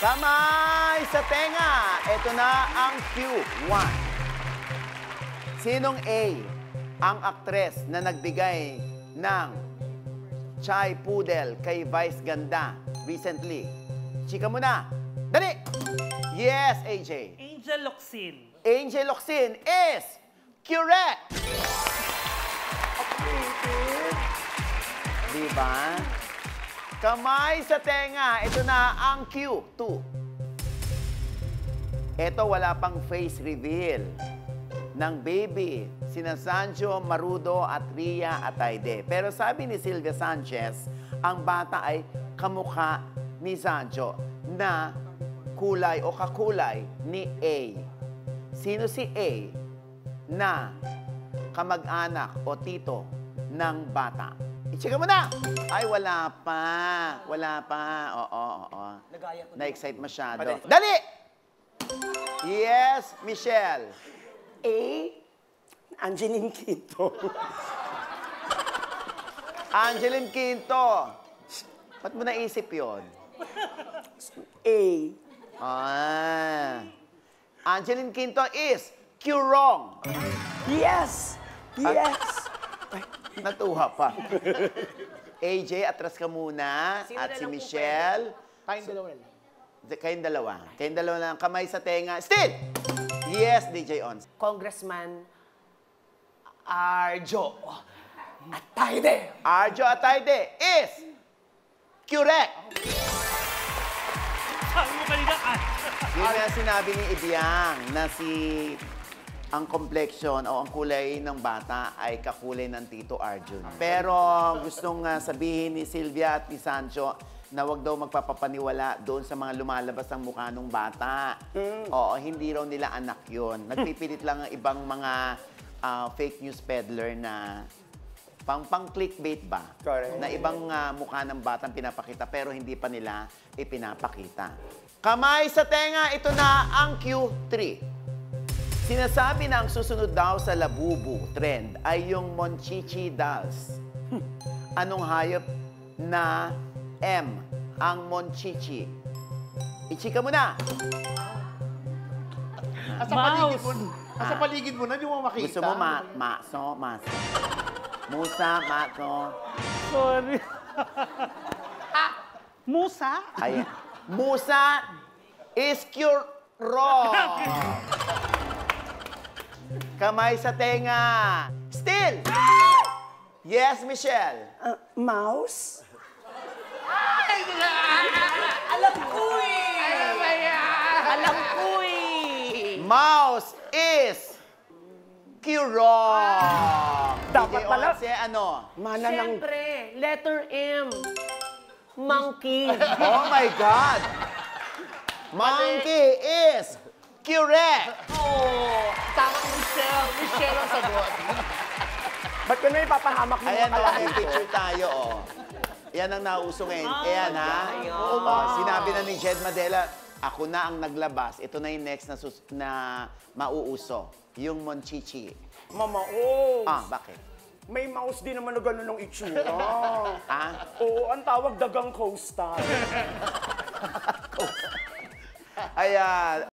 Kamay sa tenga. Ito na ang Q1. Sinong A ang aktres na nagbigay ng Chai Poodle kay Vice Ganda recently? Chika mo na. Dali! Yes, AJ. Angel Locsin. Angel Locsin is correct! Diba? Kamay sa tenga. Ito na ang Q2. Ito wala pang face reveal ng baby, sina Sancho Marudo at Ria Atayde. Pero sabi ni Sylvia Sanchez, ang bata ay kamukha ni Sancho na kulay o kakulay ni A. Sino si A na kamag-anak o tito ng bata? I-checka mo na! Ay, wala pa. Wala pa. Oo. Na-excite masyado. Dali! Yes, Michelle. A. Angeline Quinto. Angeline Quinto. Ba't mo naisip yun? A. Angeline Quinto is Q-wrong. Yes! Yes! Natuwa pa. AJ, atras ka muna. At si Michelle. Kayong dalawa. Kayong dalawa lang. Kamay sa tenga. Still! Yes, DJ Ons. Congressman Arjo Atayde. Arjo Atayde is correct. Sabi mo kanina, Yun nga sinabi ni Ibiang na ang complexion o ang kulay ng bata ay kakulay ng Tito Arjun. Pero gustong sabihin ni Sylvia at ni Sancho na wag daw magpapapaniwala doon sa mga lumalabas ang mukha ng bata. Oo, hindi raw nila anak yun. Nagpipilit lang ang ibang mga fake news peddler na pang-clickbait ba? Correct. Na ibang mukha ng batang pinapakita pero hindi pa nila ipinapakita. Kamay sa tenga, ito na ang Q3. Sinasabi na ang susunod daw sa Labubu trend ay yung Monchichi dolls. Anong hayop na M ang Monchichi? Ichika mo na. Sa paligid mo na, di mo makita. Gusto mo maso. Musa, maso. sorry. Musa? Ayan. Musa is wrong. Kamay sa tenga. Still. Yes, Michelle. Mouse? Alam ko eh! Mouse is wrong. Dapat pala. Ano? Mana ng... Siyempre, letter M. Monkey. Oh my God! Monkey is correct! Oh, tama Michelle. Michelle ang sagot. Ba't ko na ipapahamak mo Ayan mga o, may kalahito? picture tayo o. Yan ang nauso ngayon. Ayan ha. ayun. Sinabi na ni Jed Madela, ako na ang naglabas. Ito na yung next na mauuso. Yung Monchichi. Mama, oh. Bakit? May mouse din naman na gano'n ng itsura. Oo, ang tawag dagang co-star. Ayan.